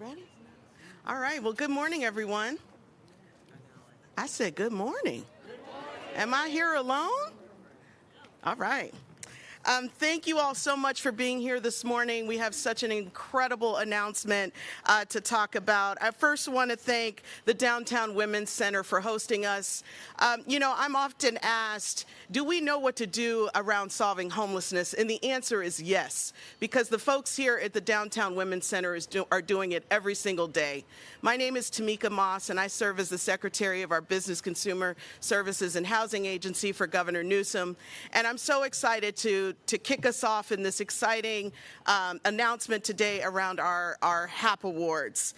Ready? All right. Well, good morning, everyone. I said good morning. Am I here alone? All right. Thank you all so much for being here this morning. We have such an incredible announcement to talk about. I first want to thank the Downtown Women's Center for hosting us. I'm often asked, do we know what to do around solving homelessness? And the answer is yes, because the folks here at the Downtown Women's Center are doing it every single day. My name is Tamika Moss, and I serve as the Secretary of our Business Consumer Services and Housing Agency for Governor Newsom. And I'm so excited to kick us off in this exciting announcement today around our HAP Awards.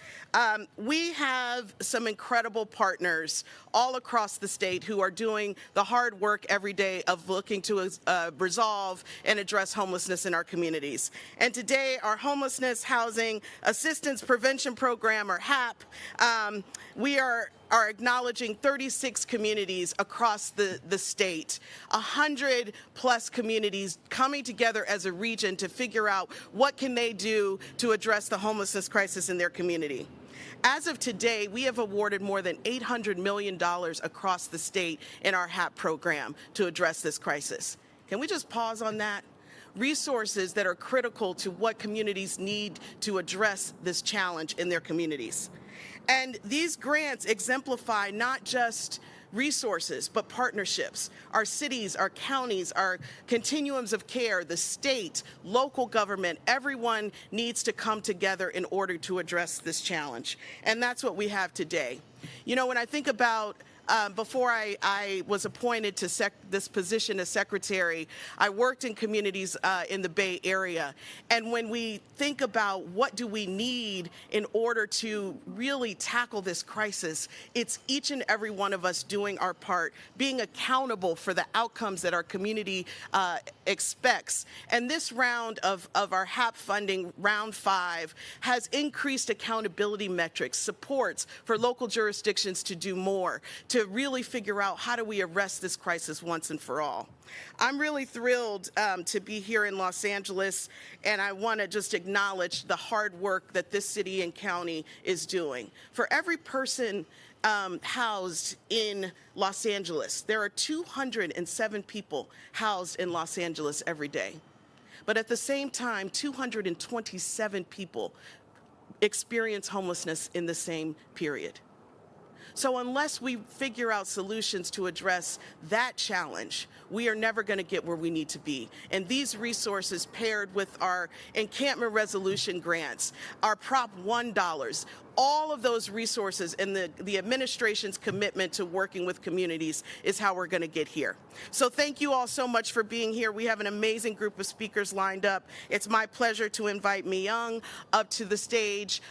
We have some incredible partners all across the state who are doing the hard work every day of looking to resolve and address homelessness in our communities. And today, our Homelessness Housing Assistance Prevention Program, or HAP, we are acknowledging 36 communities across the state, 100 plus communities coming together as a region to figure out what can they do to address the homelessness crisis in their community. As of today, we have awarded more than $800 million across the state in our HAP program to address this crisis. Can we just pause on that? Resources that are critical to what communities need to address this challenge in their communities. And these grants exemplify not just resources, but partnerships. Our cities, our counties, our continuums of care, the state, local government, everyone needs to come together in order to address this challenge. And that's what we have today. You know, when I think about before I was appointed to this position as secretary, I worked in communities in the Bay Area. And when we think about what do we need in order to really tackle this crisis, it's each and every one of us doing our part, being accountable for the outcomes that our community expects. And this round of our HAP funding, round 5, has increased accountability metrics, supports for local jurisdictions to do more, to really figure out how do we arrest this crisis once and for all. I'm really thrilled to be here in Los Angeles, and I want to just acknowledge the hard work that this city and county is doing. For every person housed in Los Angeles, there are 207 people housed in Los Angeles every day. But at the same time, 227 people experience homelessness in the same period. So unless we figure out solutions to address that challenge, we are never going to get where we need to be. And these resources, paired with our encampment resolution grants, our Prop 1 dollars, all of those resources and the administration's commitment to working with communities is how we're going to get here. So thank you all so much for being here. We have an amazing group of speakers lined up. It's my pleasure to invite Mi Young up to the stage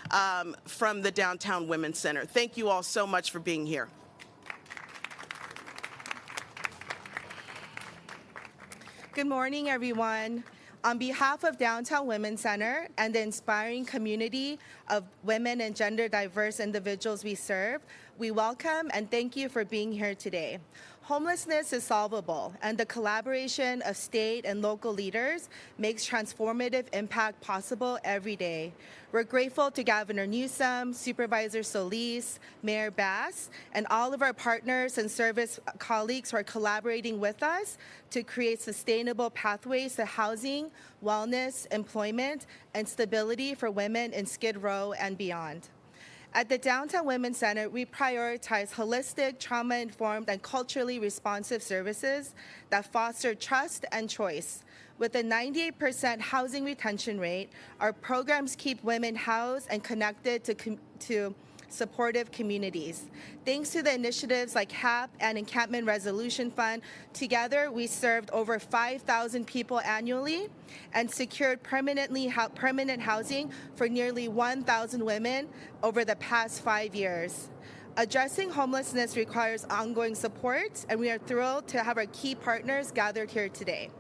from the Downtown Women's Center. Thank you all so much for being here. Good morning, everyone. On behalf of Downtown Women's Center and the inspiring community of women and gender diverse individuals we serve, we welcome and thank you for being here today. Homelessness is solvable, and the collaboration of state and local leaders makes transformative impact possible every day. We're grateful to Governor Newsom, Supervisor Solis, Mayor Bass, and all of our partners and service colleagues who are collaborating with us to create sustainable pathways to housing, wellness, employment, and stability for women in Skid Row and beyond. At the Downtown Women's Center, we prioritize holistic, trauma-informed, and culturally responsive services that foster trust and choice. With a 98% housing retention rate, our programs keep women housed and connected to supportive communities. Thanks to the initiatives like HAP and Encampment Resolution Fund, together we served over 5,000 people annually and secured permanent housing for nearly 1,000 women over the past 5 years. Addressing homelessness requires ongoing support, and we are thrilled to have our key partners gathered here today.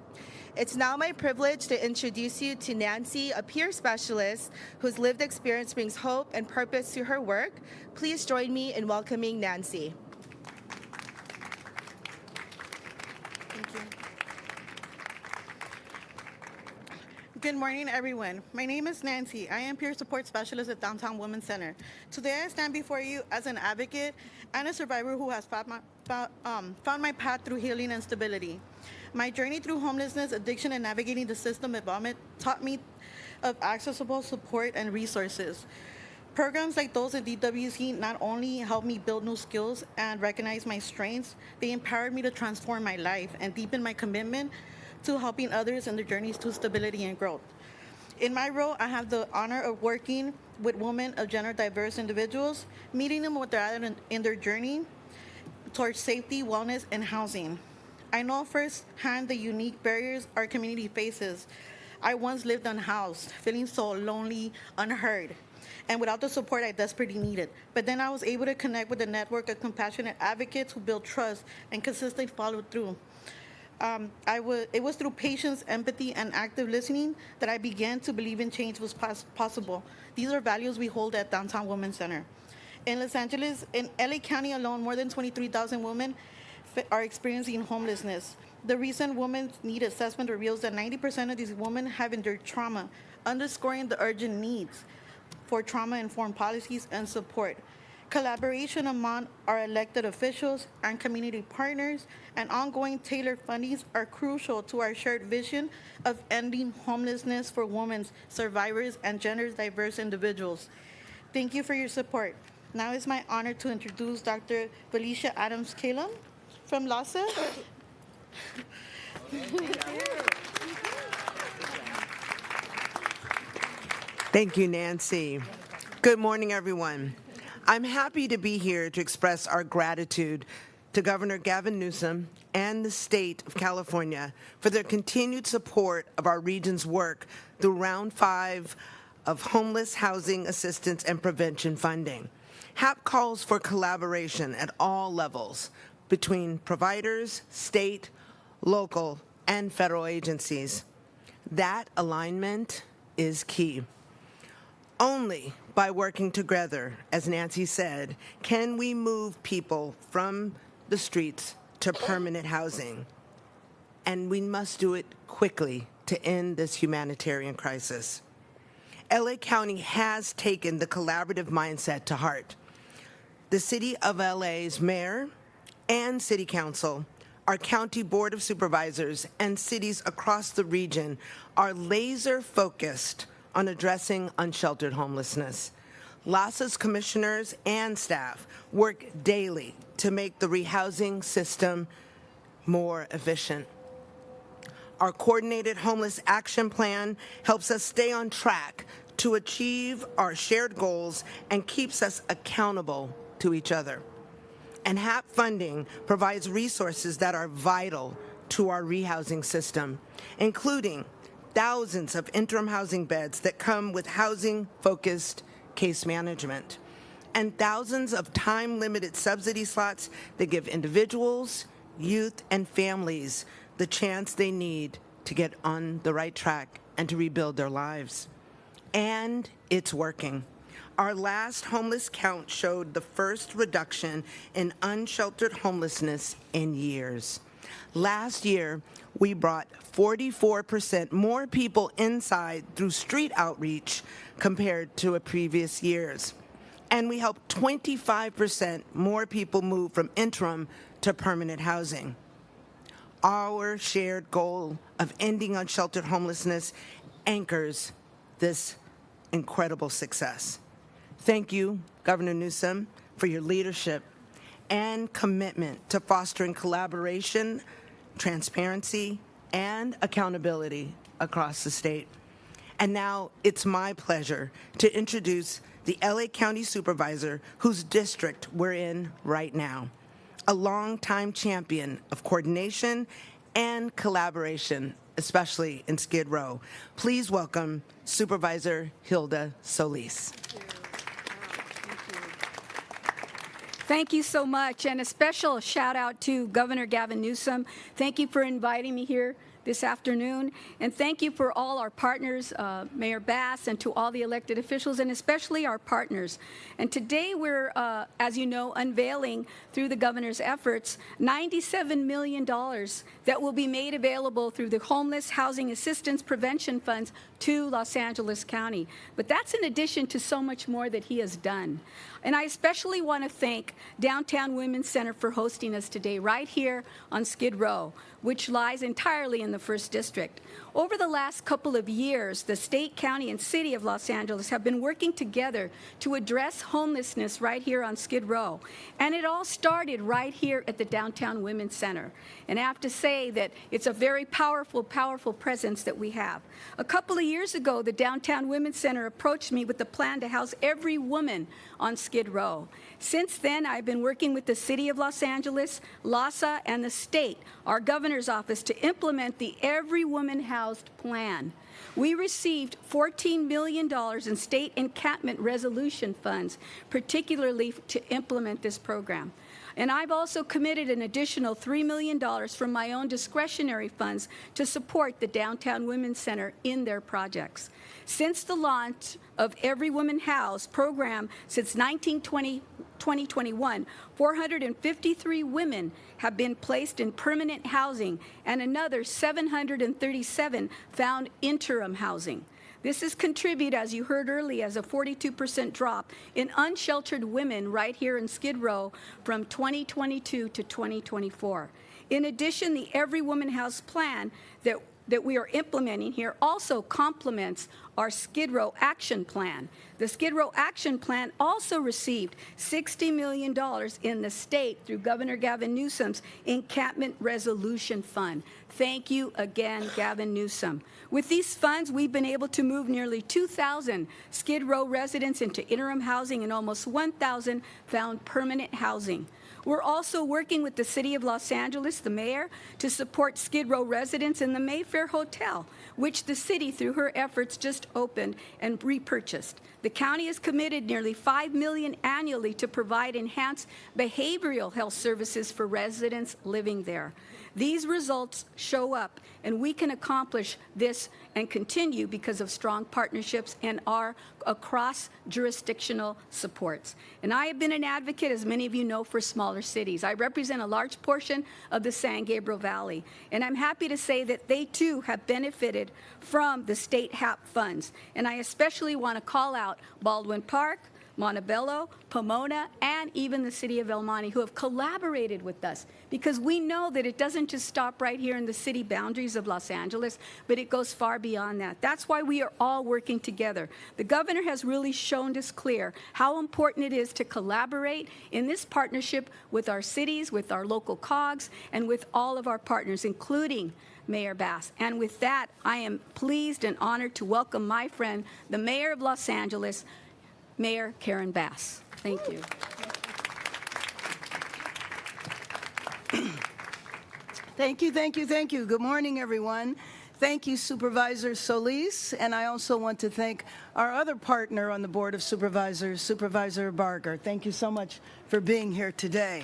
It's now my privilege to introduce you to Nancy, a peer specialist whose lived experience brings hope and purpose to her work. Please join me in welcoming Nancy. Thank you. Good morning, everyone. My name is Nancy. I am peer support specialist at Downtown Women's Center. Today, I stand before you as an advocate and a survivor who has found my path through healing and stability. My journey through homelessness, addiction, and navigating the system involvement taught me of accessible support and resources. Programs like those at DWC not only helped me build new skills and recognize my strengths, they empowered me to transform my life and deepen my commitment to helping others in their journeys to stability and growth. In my role, I have the honor of working with women of gender diverse individuals, meeting them where they're at in their journey towards safety, wellness, and housing. I know firsthand the unique barriers our community faces. I once lived unhoused, feeling so lonely, unheard, and without the support I desperately needed. But then I was able to connect with a network of compassionate advocates who build trust and consistently follow through. It was through patience, empathy, and active listening that I began to believe in change was possible. These are values we hold at Downtown Women's Center. In Los Angeles, in LA County alone, more than 23,000 women are experiencing homelessness. The recent Women's Need Assessment reveals that 90% of these women have endured trauma, underscoring the urgent needs for trauma-informed policies and support. Collaboration among our elected officials and community partners and ongoing tailored fundings are crucial to our shared vision of ending homelessness for women, survivors, and gender diverse individuals. Thank you for your support. Now it's my honor to introduce Dr. Felicia Adams-Kalem from LASA. Thank you, Nancy. Good morning, everyone. I'm happy to be here to express our gratitude to Governor Gavin Newsom and the state of California for their continued support of our region's work through Round 5 of homeless housing assistance and prevention funding. HAP calls for collaboration at all levels between providers, state, local, and federal agencies. That alignment is key. Only by working together, as Nancy said, can we move people from the streets to permanent housing. And we must do it quickly to end this humanitarian crisis. LA County has taken the collaborative mindset to heart. The City of LA's mayor and City Council, our County Board of Supervisors, and cities across the region are laser focused on addressing unsheltered homelessness. LASA's commissioners and staff work daily to make the rehousing system more efficient. Our coordinated homeless action plan helps us stay on track to achieve our shared goals and keeps us accountable to each other. And HAP funding provides resources that are vital to our rehousing system, including thousands of interim housing beds that come with housing-focused case management, and thousands of time-limited subsidy slots that give individuals, youth, and families the chance they need to get on the right track and to rebuild their lives. And it's working. Our last homeless count showed the first reduction in unsheltered homelessness in years. Last year, we brought 44% more people inside through street outreach compared to previous years. And we helped 25% more people move from interim to permanent housing. Our shared goal of ending unsheltered homelessness anchors this incredible success. Thank you, Governor Newsom, for your leadership and commitment to fostering collaboration, transparency, and accountability across the state. And now it's my pleasure to introduce the LA County Supervisor whose district we're in right now, a longtime champion of coordination and collaboration, especially in Skid Row. Please welcome Supervisor Hilda Solis. Thank you so much, and a special shout out to Governor Gavin Newsom. Thank you for inviting me here this afternoon. And thank you for all our partners, Mayor Bass, and to all the elected officials, and especially our partners. And today we're, as you know, unveiling through the governor's efforts, $97 million that will be made available through the Homeless Housing Assistance Prevention Funds to Los Angeles County. But that's in addition to so much more that he has done. And I especially want to thank Downtown Women's Center for hosting us today right here on Skid Row, which lies entirely in the 1st District. Over the last couple of years, the state, county, and city of Los Angeles have been working together to address homelessness right here on Skid Row. And it all started right here at the Downtown Women's Center. And I have to say that it's a very powerful, powerful presence that we have. A couple of years ago, the Downtown Women's Center approached me with the plan to house every woman on Skid Row. Since then, I've been working with the City of Los Angeles, LASA, and the state, our governor's office, to implement the Every Woman Housed plan. We received $14 million in state encampment resolution funds, particularly to implement this program. And I've also committed an additional $3 million from my own discretionary funds to support the Downtown Women's Center in their projects. Since the launch of Every Woman Housed program since 2021, 453 women have been placed in permanent housing, and another 737 found interim housing. This has contributed, as you heard earlier, as a 42% drop in unsheltered women right here in Skid Row from 2022 to 2024. In addition, the Every Woman Housed plan that we are implementing here also complements our Skid Row Action Plan. The Skid Row Action Plan also received $60 million in the state through Governor Gavin Newsom's Encampment Resolution Fund. Thank you again, Gavin Newsom. With these funds, we've been able to move nearly 2,000 Skid Row residents into interim housing and almost 1,000 found permanent housing. We're also working with the City of Los Angeles, the mayor, to support Skid Row residents in the Mayfair Hotel, which the city, through her efforts, just opened and repurchased. The county has committed nearly $5 million annually to provide enhanced behavioral health services for residents living there. These results show up, and we can accomplish this and continue because of strong partnerships and our cross-jurisdictional supports. And I have been an advocate, as many of you know, for smaller cities. I represent a large portion of the San Gabriel Valley, and I'm happy to say that they too have benefited from the state HAP funds. And I especially want to call out Baldwin Park, Montebello, Pomona, and even the city of El Monte, who have collaborated with us, because we know that it doesn't just stop right here in the city boundaries of Los Angeles, but it goes far beyond that. That's why we are all working together. The governor has really shown us clear how important it is to collaborate in this partnership with our cities, with our local COGs, and with all of our partners, including Mayor Bass. And with that, I am pleased and honored to welcome my friend, the mayor of Los Angeles, Mayor Karen Bass. Thank you. Thank you, thank you, thank you. Good morning, everyone. Thank you, Supervisor Solis, and I also want to thank our other partner on the Board of Supervisors, Supervisor Barger. Thank you so much for being here today.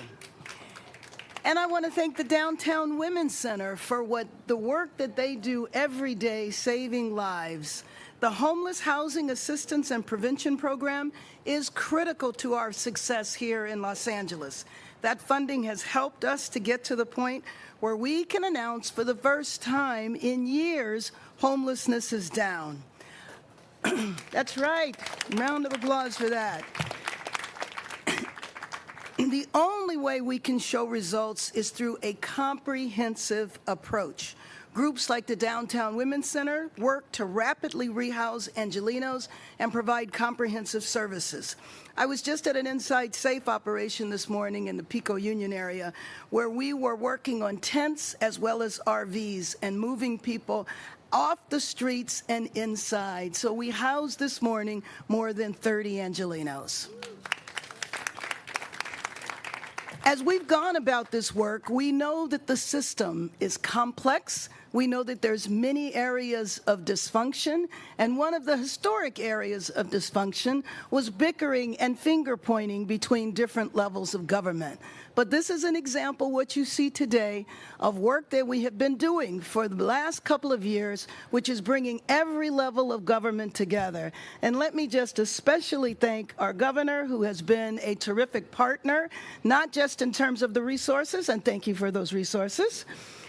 And I want to thank the Downtown Women's Center for the work that they do every day, saving lives. The Homeless Housing Assistance and Prevention Program is critical to our success here in Los Angeles. That funding has helped us to get to the point where we can announce for the first time in years, homelessness is down. That's right. Round of applause for that. The only way we can show results is through a comprehensive approach. Groups like the Downtown Women's Center work to rapidly rehouse Angelenos and provide comprehensive services. I was just at an Inside Safe operation this morning in the Pico Union area where we were working on tents as well as RVs and moving people off the streets and inside. So we housed this morning more than 30 Angelenos. As we've gone about this work, we know that the system is complex, We know that there's many areas of dysfunction, and one of the historic areas of dysfunction was bickering and finger-pointing between different levels of government. But this is an example, what you see today, of work that we have been doing for the last couple of years, which is bringing every level of government together. And let me just especially thank our governor, who has been a terrific partner, not just in terms of the resources, and thank you for those resources,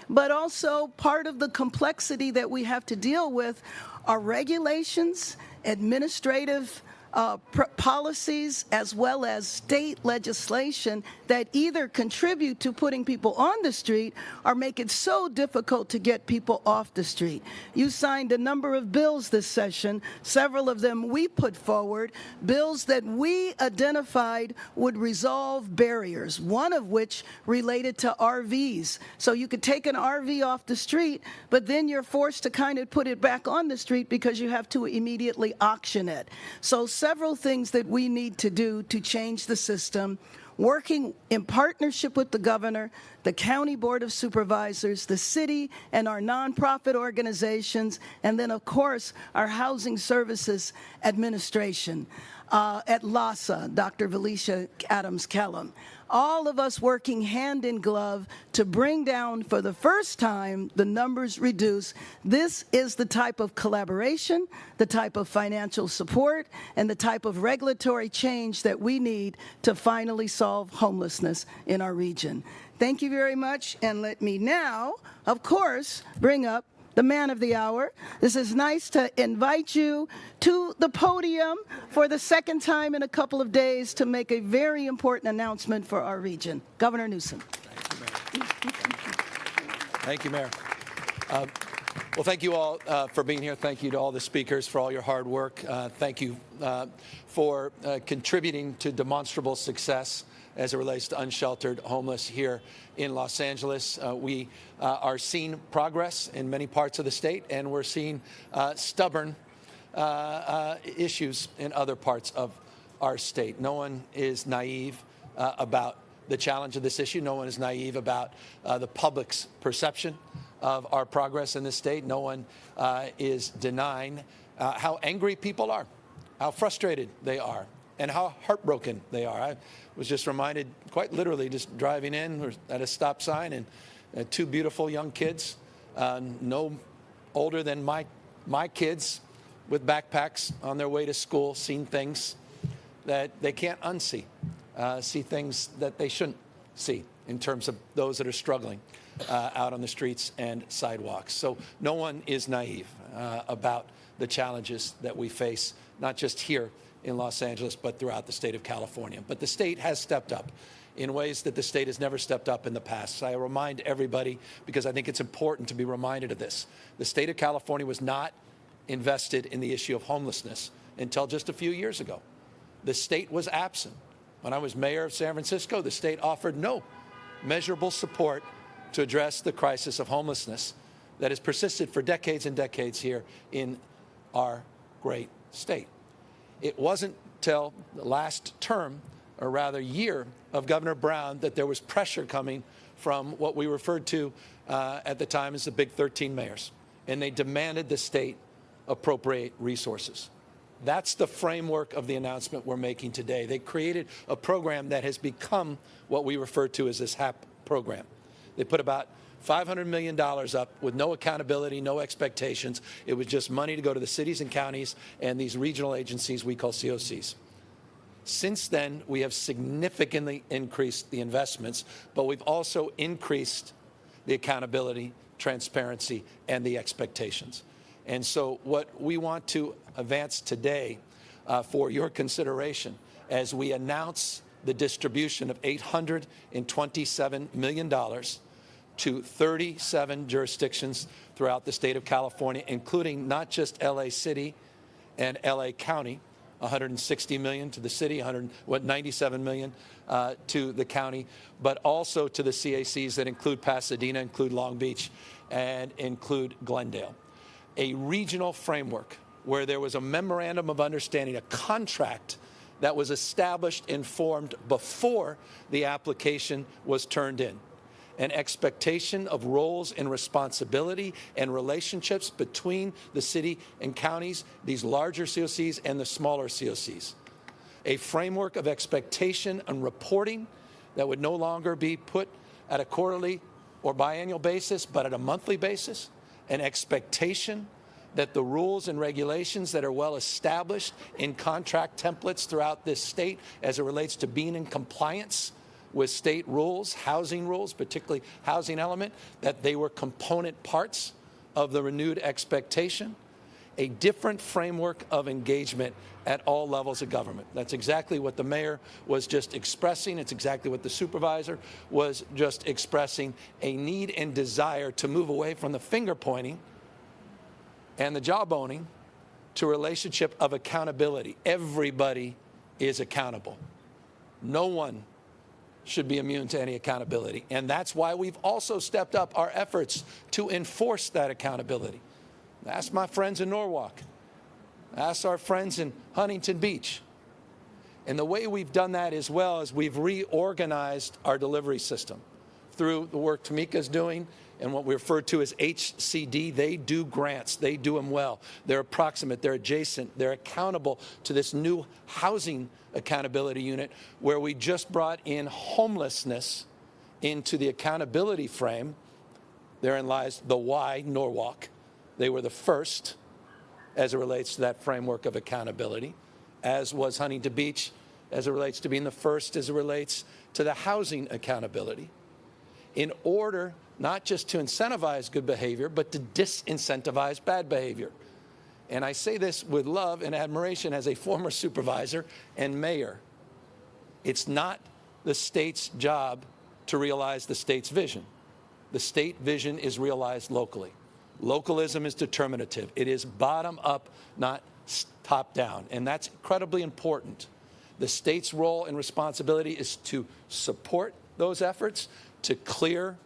but also part of the complexity that we have to deal with are regulations, administrative policies, as well as state legislation that either contribute to putting people on the street or make it so difficult to get people off the street. You signed a number of bills this session, several of them we put forward, bills that we identified would resolve barriers, one of which related to RVs. So you could take an RV off the street, but then you're forced to kind of put it back on the street because you have to immediately auction it. So several things that we need to do to change the system, working in partnership with the governor, the county board of supervisors, the city, and our nonprofit organizations, and then, of course, our housing services administration at LASA, Dr. Valicia Adams-Kellum. All of us working hand in glove to bring down, for the first time, the numbers reduced. This is the type of collaboration, the type of financial support, and the type of regulatory change that we need to finally solve homelessness in our region. Thank you very much, and let me now, of course, bring up the man of the hour. This is nice to invite you to the podium for the second time in a couple of days to make a very important announcement for our region. Governor Newsom. Thank you, Mayor. Well, thank you all for being here. Thank you to all the speakers for all your hard work. Thank you for contributing to demonstrable success as it relates to unsheltered homeless here in Los Angeles. We are seeing progress in many parts of the state, and we're seeing stubborn issues in other parts of our state. No one is naive about the challenge of this issue. No one is naive about the public's perception of our progress in this state. No one is denying how angry people are, how frustrated they are, and how heartbroken they are. I was just reminded, quite literally, just driving in, we're at a stop sign, and two beautiful young kids, no older than my kids, with backpacks on their way to school, seeing things that they can't unsee, see things that they shouldn't see in terms of those that are struggling out on the streets and sidewalks. So no one is naive about the challenges that we face, not just here in Los Angeles, but throughout the state of California. But the state has stepped up in ways that the state has never stepped up in the past. So I remind everybody, because I think it's important to be reminded of this, the state of California was not invested in the issue of homelessness until just a few years ago. The state was absent. When I was mayor of San Francisco, the state offered no measurable support to address the crisis of homelessness that has persisted for decades and decades here in our great state. It wasn't till the last term, or rather year, of Governor Brown that there was pressure coming from what we referred to at the time as the Big 13 mayors. And they demanded the state appropriate resources. That's the framework of the announcement we're making today. They created a program that has become what we refer to as this HAP program. They put about $500 million up with no accountability, no expectations. It was just money to go to the cities and counties and these regional agencies we call COCs. Since then, we have significantly increased the investments, but we've also increased the accountability, transparency, and the expectations. And so what we want to advance today for your consideration as we announce the distribution of $827 million to 37 jurisdictions throughout the state of California, including not just LA City and LA County, $160 million to the city, $97 million to the county, but also to the CACs that include Pasadena, include Long Beach, and include Glendale. A regional framework where there was a memorandum of understanding, a contract that was established and formed before the application was turned in. an expectation of roles and responsibility and relationships between the city and counties, these larger COCs and the smaller COCs. A framework of expectation and reporting that would no longer be put at a quarterly or biannual basis, but at a monthly basis. An expectation that the rules and regulations that are well established in contract templates throughout this state as it relates to being in compliance with state rules, housing rules, particularly housing element, that they were component parts of the renewed expectation. A different framework of engagement at all levels of government. That's exactly what the mayor was just expressing. It's exactly what the supervisor was just expressing, a need and desire to move away from the finger pointing and the jawboning to a relationship of accountability. Everybody is accountable. No one should be immune to any accountability. And that's why we've also stepped up our efforts to enforce that accountability. Ask my friends in Norwalk. Ask our friends in Huntington Beach. And the way we've done that as well is we've reorganized our delivery system through the work Tamika's doing and what we refer to as HCD. They do grants. They do them well. They're approximate. They're adjacent. They're accountable to this new housing accountability unit where we just brought in homelessness into the accountability frame. Therein lies the why, Norwalk. They were the first as it relates to that framework of accountability, as was Huntington Beach as it relates to being the first as it relates to the housing accountability, in order not just to incentivize good behavior, but to disincentivize bad behavior. And I say this with love and admiration as a former supervisor and mayor. It's not the state's job to realize the state's vision. The state vision is realized locally. Localism is determinative. It is bottom up, not top down. And that's incredibly important. The state's role and responsibility is to support those efforts, to clear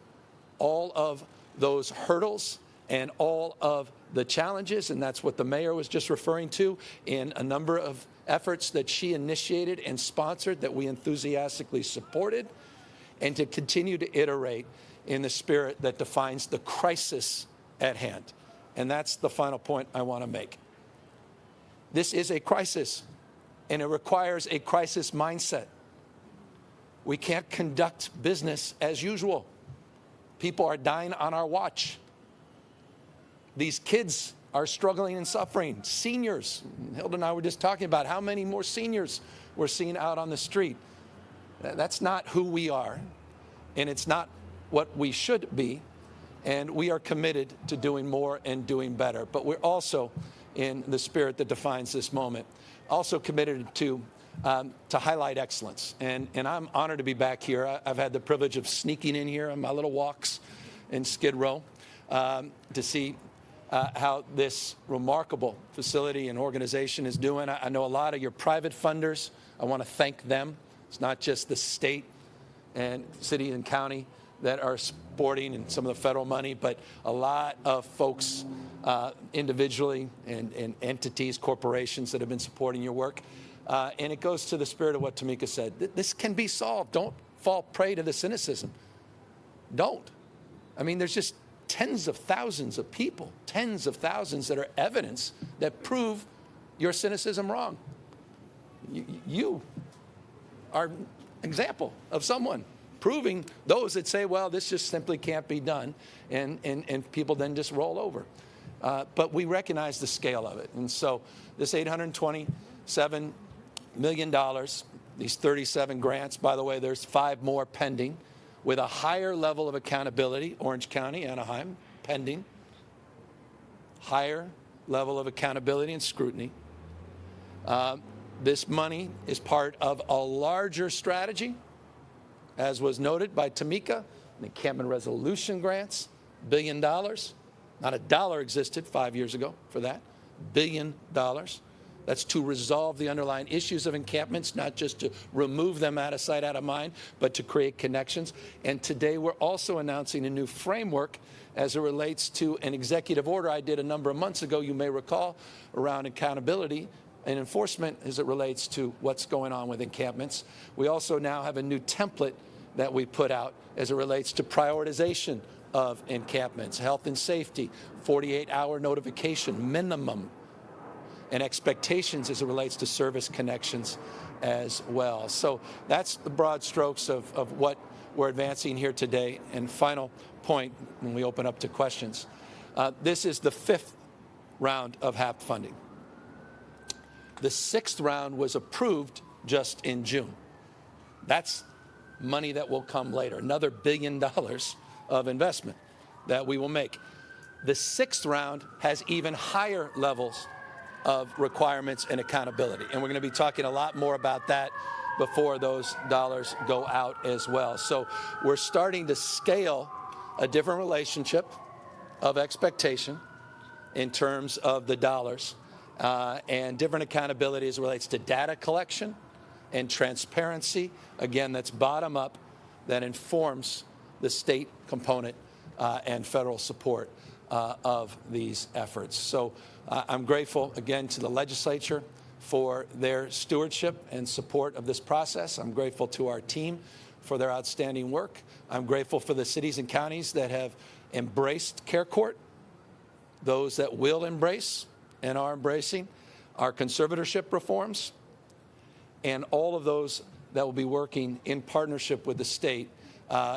all of those hurdles and all of the challenges. And that's what the mayor was just referring to in a number of efforts that she initiated and sponsored that we enthusiastically supported, and to continue to iterate in the spirit that defines the crisis at hand. And that's the final point I want to make. This is a crisis, and it requires a crisis mindset. We can't conduct business as usual. People are dying on our watch. These kids are struggling and suffering. Seniors, Hilda and I were just talking about how many more seniors we're seeing out on the street. That's not who we are, and it's not what we should be. And we are committed to doing more and doing better. But we're also, in the spirit that defines this moment, also committed to highlight excellence. And I'm honored to be back here. I've had the privilege of sneaking in here on my little walks in Skid Row to see how this remarkable facility and organization is doing. I know a lot of your private funders. I want to thank them. It's not just the state and city and county that are supporting and some of the federal money, but a lot of folks individually and entities, corporations that have been supporting your work. And it goes to the spirit of what Tamika said. This can be solved. Don't fall prey to the cynicism. Don't. I mean, there's just tens of thousands of people, tens of thousands that are evidence that prove your cynicism wrong. You are an example of someone proving those that say, well, this just simply can't be done, and people then just roll over. But we recognize the scale of it. And so this $827 million, these 37 grants, by the way, there's 5 more pending, with a higher level of accountability, Orange County, Anaheim, pending, higher level of accountability and scrutiny. This money is part of a larger strategy, as was noted by Tamika, the encampment resolution grants, $1 billion. Not a dollar existed 5 years ago for that, $1 billion. That's to resolve the underlying issues of encampments, not just to remove them out of sight, out of mind, but to create connections. And today we're also announcing a new framework as it relates to an executive order I did a number of months ago, you may recall, around accountability and enforcement as it relates to what's going on with encampments. We also now have a new template that we put out as it relates to prioritization of encampments, health and safety, 48-hour notification minimum, and expectations as it relates to service connections as well. So that's the broad strokes of what we're advancing here today. And final point, when we open up to questions, this is the 5th round of HAP funding. The 6th round was approved just in June. That's money that will come later, another $1 billion of investment that we will make. The 6th round has even higher levels of requirements and accountability. And we're going to be talking a lot more about that before those dollars go out as well. So we're starting to scale a different relationship of expectation in terms of the dollars and different accountability as it relates to data collection and transparency. Again, that's bottom up, that informs the state component and federal support of these efforts. So I'm grateful again to the legislature for their stewardship and support of this process. I'm grateful to our team for their outstanding work. I'm grateful for the cities and counties that have embraced Care Court, those that will embrace and are embracing our conservatorship reforms, and all of those that will be working in partnership with the state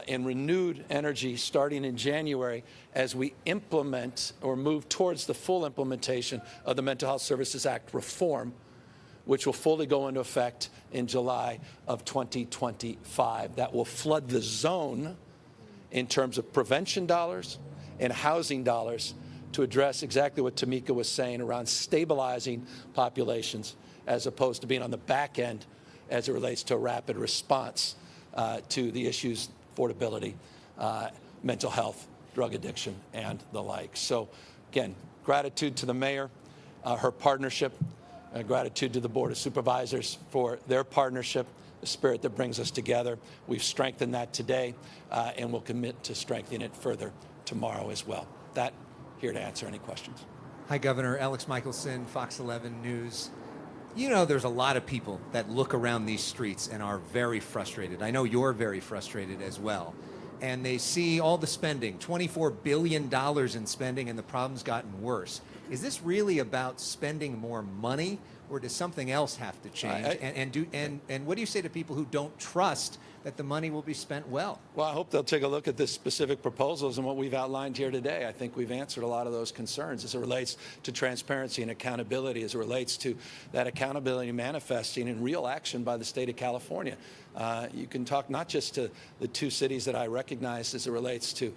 in renewed energy starting in January as we implement or move towards the full implementation of the Mental Health Services Act reform, which will fully go into effect in July of 2025. That will flood the zone in terms of prevention dollars and housing dollars to address exactly what Tamika was saying around stabilizing populations as opposed to being on the back end as it relates to a rapid response to the issues, affordability, mental health, drug addiction, and the like. So again, gratitude to the mayor, her partnership, gratitude to the Board of Supervisors for their partnership, the spirit that brings us together. We've strengthened that today, and we'll commit to strengthening it further tomorrow as well. That, here to answer any questions. Hi, Governor. Alex Michelson, Fox 11 News. You know, there's a lot of people that look around these streets and are very frustrated. I know you're very frustrated as well. And they see all the spending, $24 billion in spending, and the problem's gotten worse. Is this really about spending more money, or does something else have to change? And what do you say to people who don't trust that the money will be spent well? Well, I hope they'll take a look at the specific proposals and what we've outlined here today. I think we've answered a lot of those concerns as it relates to transparency and accountability, as it relates to that accountability manifesting in real action by the state of California. You can talk not just to the 2 cities that I recognize as it relates to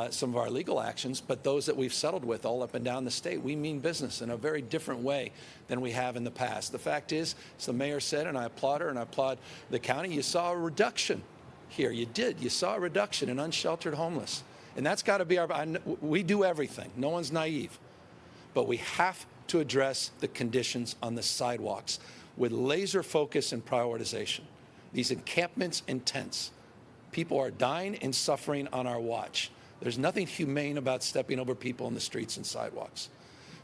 some of our legal actions, but those that we've settled with all up and down the state. We mean business in a very different way than we have in the past. The fact is, as the mayor said, and I applaud her and I applaud the county, you saw a reduction here. You did. You saw a reduction in unsheltered homeless. And that's got to be we do everything. No one's naive. But we have to address the conditions on the sidewalks with laser focus and prioritization. These encampments and tents, people are dying and suffering on our watch. There's nothing humane about stepping over people on the streets and sidewalks.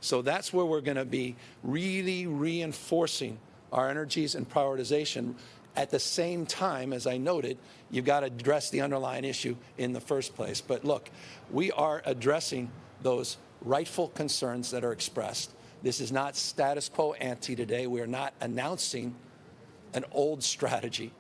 So that's where we're going to be really reinforcing our energies and prioritization. At the same time, as I noted, you've got to address the underlying issue in the first place. But look, we are addressing those rightful concerns that are expressed. This is not status quo ante today. We are not announcing an old strategy.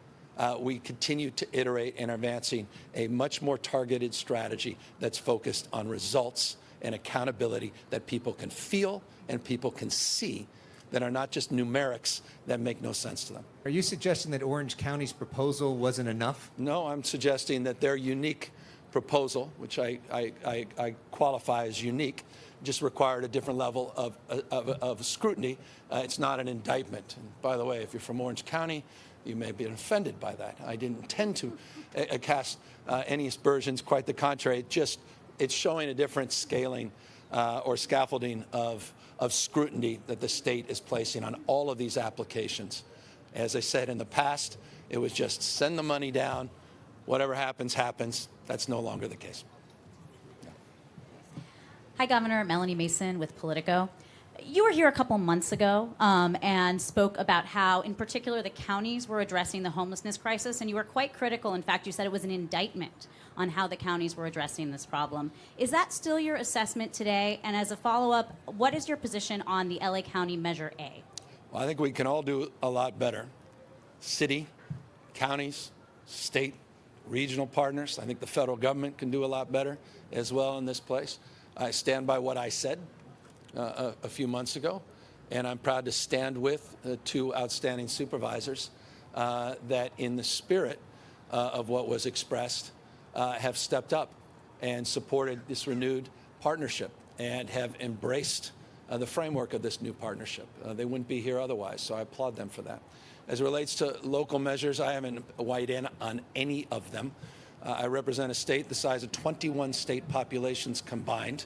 We continue to iterate and advancing a much more targeted strategy that's focused on results and accountability that people can feel and people can see, that are not just numerics that make no sense to them. Are you suggesting that Orange County's proposal wasn't enough? No, I'm suggesting that their unique proposal, which I qualify as unique, just required a different level of scrutiny. It's not an indictment. And by the way, if you're from Orange County, you may be offended by that. I didn't intend to cast any aspersions, quite the contrary. It's showing a different scaling or scaffolding of scrutiny that the state is placing on all of these applications. As I said in the past, it was just send the money down, whatever happens, happens. That's no longer the case. Hi, Governor. Melanie Mason with Politico. You were here a couple months ago and spoke about how, in particular, the counties were addressing the homelessness crisis, and you were quite critical. In fact, you said it was an indictment on how the counties were addressing this problem. Is that still your assessment today? And as a follow-up, what is your position on the LA County Measure A? Well, I think we can all do a lot better. City, counties, state, regional partners. I think the federal government can do a lot better as well in this place. I stand by what I said a few months ago, and I'm proud to stand with two outstanding supervisors that, in the spirit of what was expressed, have stepped up and supported this renewed partnership and have embraced the framework of this new partnership. They wouldn't be here otherwise, so I applaud them for that. As it relates to local measures, I haven't weighed in on any of them. I represent a state the size of 21 state populations combined.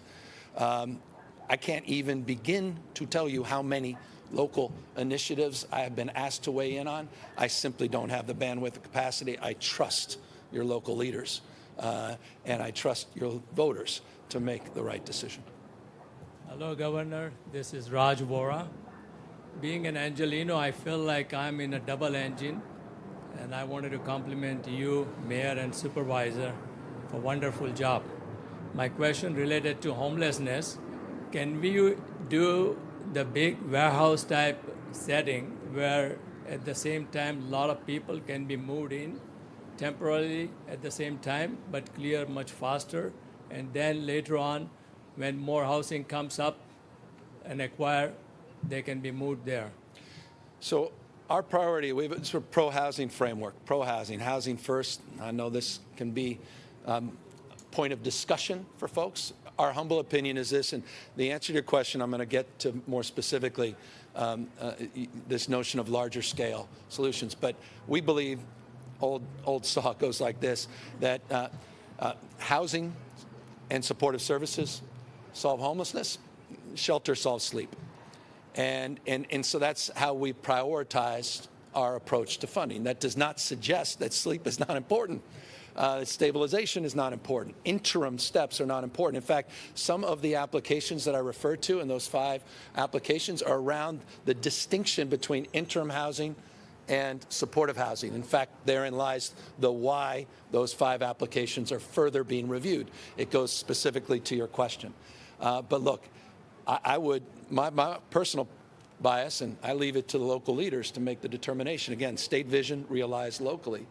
I can't even begin to tell you how many local initiatives I have been asked to weigh in on. I simply don't have the bandwidth or capacity. I trust your local leaders, and I trust your voters to make the right decision. Hello, Governor. This is Raj Vora. Being an Angelino, I feel like I'm in a double engine, and I wanted to compliment you, Mayor and Supervisor, for a wonderful job. My question related to homelessness: can we do the big warehouse type setting where at the same time a lot of people can be moved in temporarily at the same time but clear much faster, and then later on when more housing comes up and acquire, they can be moved there? So our priority, we have a sort of pro-housing framework, pro-housing, housing first. I know this can be a point of discussion for folks. Our humble opinion is this, and the answer to your question, I'm going to get to more specifically this notion of larger scale solutions. But we believe, old saw goes like this, that housing and supportive services solve homelessness, shelter solves sleep. And so that's how we prioritized our approach to funding. That does not suggest that sleep is not important. Stabilization is not important. Interim steps are not important. In fact, some of the applications that I referred to in those 5 applications are around the distinction between interim housing and supportive housing. In fact, therein lies the why those 5 applications are further being reviewed. It goes specifically to your question. But look, I would, my personal bias, and I leave it to the local leaders to make the determination. Again, state vision realized locally,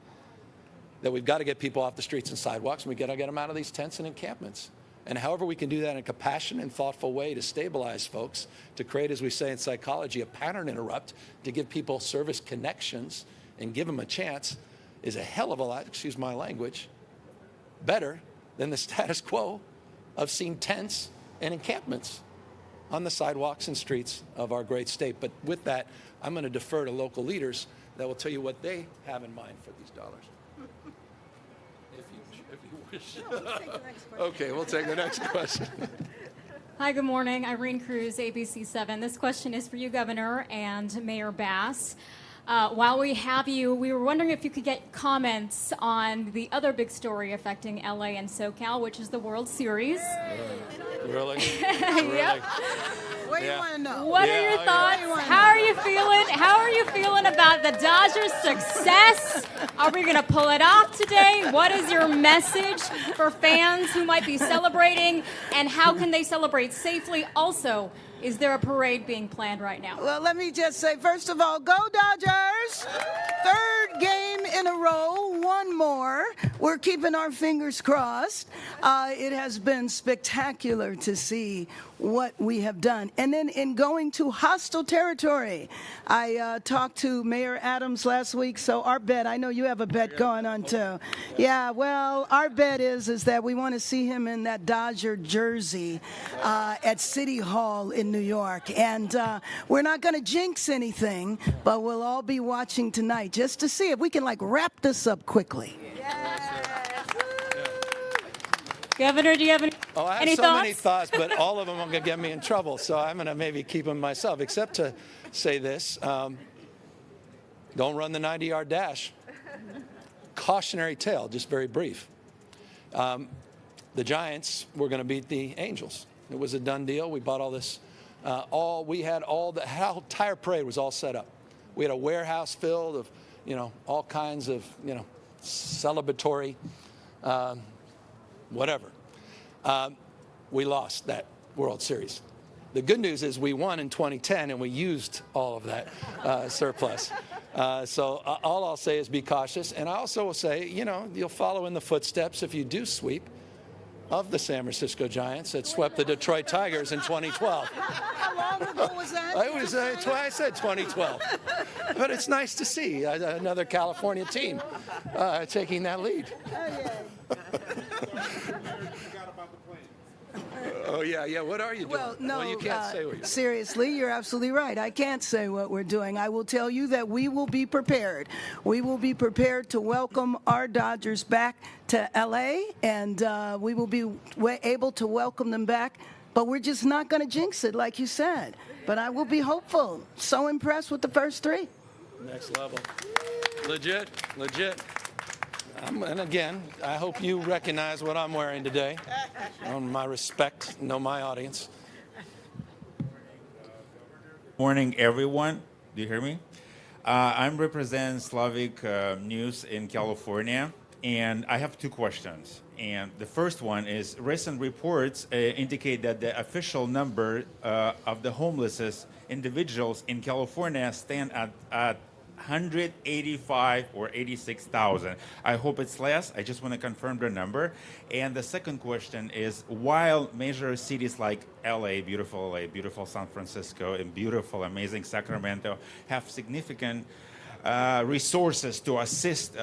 that we've got to get people off the streets and sidewalks, and we've got to get them out of these tents and encampments. And however we can do that in a compassionate and thoughtful way to stabilize folks, to create, as we say in psychology, a pattern interrupt, to give people service connections and give them a chance, is a hell of a lot, excuse my language, better than the status quo of seeing tents and encampments on the sidewalks and streets of our great state. But with that, I'm going to defer to local leaders that will tell you what they have in mind for these dollars. If you wish. Okay, we'll take the next question. Hi, good morning. Irene Cruz, ABC 7. This question is for you, Governor, and Mayor Bass. While we have you, we were wondering if you could get comments on the other big story affecting LA and SoCal, which is the World Series. Really? Yep. What do you want to know? What are your thoughts? How are you feeling? How are you feeling about the Dodgers' success? Are we going to pull it off today? What is your message for fans who might be celebrating, and how can they celebrate safely? Also, is there a parade being planned right now? Well, let me just say, first of all, go Dodgers! Third game in a row, one more. We're keeping our fingers crossed. It has been spectacular to see what we have done. And then in going to hostile territory, I talked to Mayor Adams last week, so our bet, I know you have a bet going on too. Yeah, well, our bet is that we want to see him in that Dodger jersey at City Hall in New York. And we're not going to jinx anything, but we'll all be watching tonight just to see if we can wrap this up quickly. Governor, do you have any thoughts? I have so many thoughts, but all of them are going to get me in trouble, so I'm going to maybe keep them myself, except to say this. Don't run the 90-yard dash. Cautionary tale, just very brief. The Giants were going to beat the Angels. It was a done deal. We bought all this We had the entire parade was all set up. We had a warehouse filled of, all kinds of, celebratory, whatever. We lost that World Series. The good news is we won in 2010, and we used all of that surplus. So all I'll say is be cautious. And I also will say, you'll follow in the footsteps if you do sweep of the San Francisco Giants that swept the Detroit Tigers in 2012. How long ago was that? That's why I said 2012. But it's nice to see another California team taking that lead. Oh, yeah. What are you doing? Well, no, you can't say what you're doing. Seriously, you're absolutely right. I can't say what we're doing. I will tell you that we will be prepared. We will be prepared to welcome our Dodgers back to L.A., and we will be able to welcome them back, but we're just not going to jinx it, like you said. But I will be hopeful. So impressed with the first three. Next level. Legit. And again, I hope you recognize what I'm wearing today. My respect, know my audience. Morning, everyone. Do you hear me? I'm representing Slavic News in California, and I have two questions. And the first one is recent reports indicate that the official number of the homeless individuals in California stand at 185 or 86,000. I hope it's less. I just want to confirm the number. And the second question is, while major cities like LA, beautiful San Francisco, and beautiful, amazing Sacramento have significant resources to assist,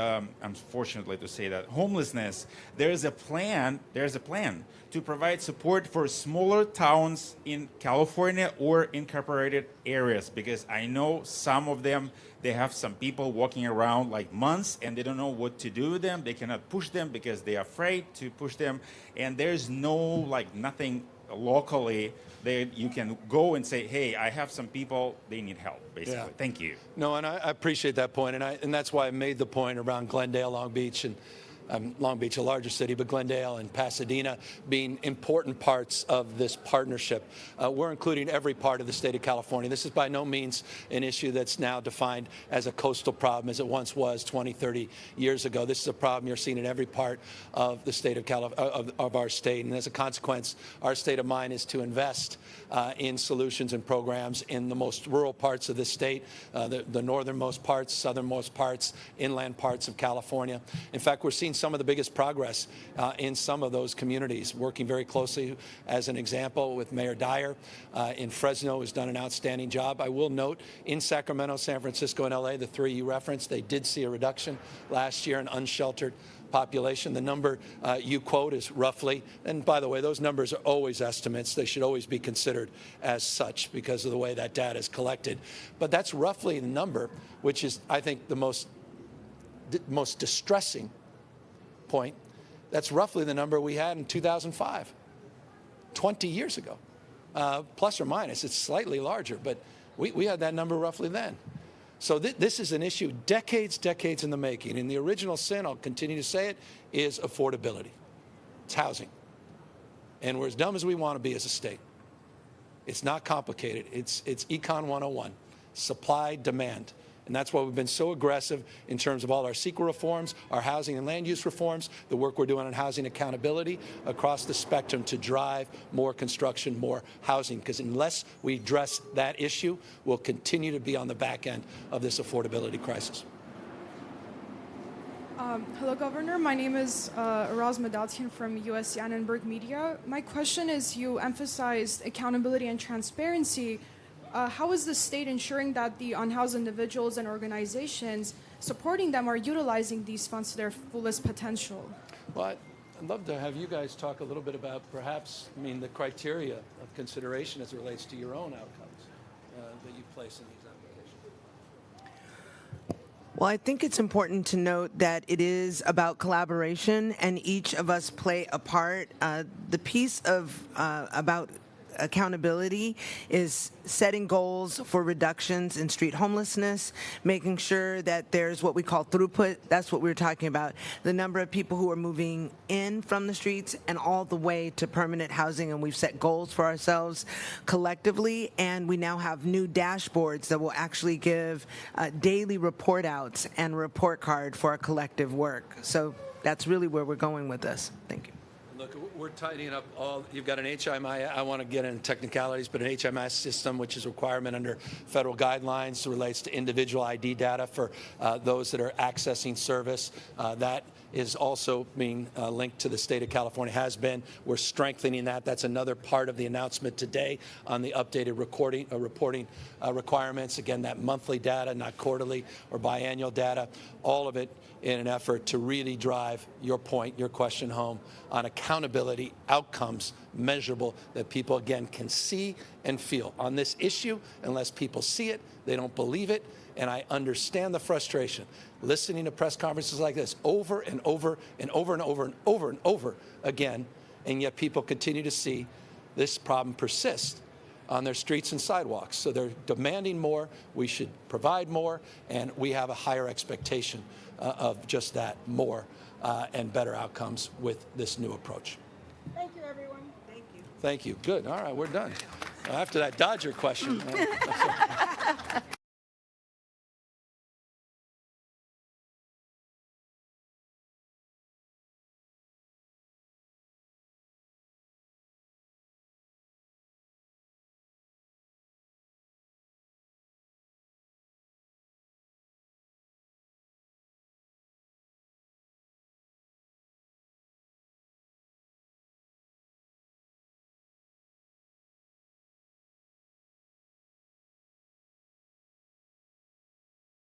unfortunately to say that, homelessness, there's a plan to provide support for smaller towns in California or incorporated areas, because I know some of them, they have some people walking around like months and they don't know what to do with them. They cannot push them because they're afraid to push them. And there's nothing locally that you can go and say, hey, I have some people, they need help, basically. Yeah. Thank you. No, and I appreciate that point, and that's why I made the point around Glendale, Long Beach, and Long Beach, a larger city, but Glendale and Pasadena being important parts of this partnership. We're including every part of the state of California. This is by no means an issue that's now defined as a coastal problem as it once was 20, 30 years ago. This is a problem you're seeing in every part of the state of our state. And as a consequence, our state of mind is to invest in solutions and programs in the most rural parts of the state, the northernmost parts, southernmost parts, inland parts of California. In fact, we're seeing some of the biggest progress in some of those communities, working very closely, as an example, with Mayor Dyer in Fresno, who's done an outstanding job. I will note, in Sacramento, San Francisco, and LA, the three you referenced, they did see a reduction last year in unsheltered population. The number you quote is roughly, and by the way, those numbers are always estimates. They should always be considered as such because of the way that data is collected. But that's roughly the number, which is, I think, the most distressing point. That's roughly the number we had in 2005, 20 years ago. Plus or minus, it's slightly larger, but we had that number roughly then. So this is an issue decades in the making. And the original sin, I'll continue to say it, is affordability. It's housing. And we're as dumb as we want to be as a state. It's not complicated. It's Econ 101, supply, demand. And that's why we've been so aggressive in terms of all our CEQA reforms, our housing and land use reforms, the work we're doing on housing accountability across the spectrum to drive more construction, more housing. Because unless we address that issue, we'll continue to be on the back end of this affordability crisis. Hello, Governor. My name is Araz Madatian from U.S. Annenberg Media. My question is, you emphasized accountability and transparency. How is the state ensuring that the unhoused individuals and organizations supporting them are utilizing these funds to their fullest potential? Well, I'd love to have you guys talk a little bit about perhaps, the criteria of consideration as it relates to your own outcomes that you place in these applications. Well, I think it's important to note that it is about collaboration, and each of us play a part. The piece of about accountability is setting goals for reductions in street homelessness, making sure that there's what we call throughput. That's what we were talking about, the number of people who are moving in from the streets and all the way to permanent housing. And we've set goals for ourselves collectively, and we now have new dashboards that will actually give daily report outs and report card for our collective work. So that's really where we're going with this. Thank you. Look, we're tidying up all. You've got an HMI. I want to get into technicalities, but an HMS system, which is a requirement under federal guidelines, relates to individual ID data for those that are accessing service. That is also being linked to the state of California. Has been. We're strengthening that. That's another part of the announcement today on the updated reporting requirements. Again, that monthly data, not quarterly or biannual data. All of it in an effort to really drive your point, your question home on accountability, outcomes, measurable, that people, again, can see and feel on this issue. Unless people see it, they don't believe it. And I understand the frustration listening to press conferences like this over and over and over and over and over and over again, and yet people continue to see this problem persist on their streets and sidewalks. So they're demanding more. We should provide more, and we have a higher expectation of just that, more and better outcomes with this new approach. Thank you, everyone. Thank you. Good. All right, we're done. After that Dodger question.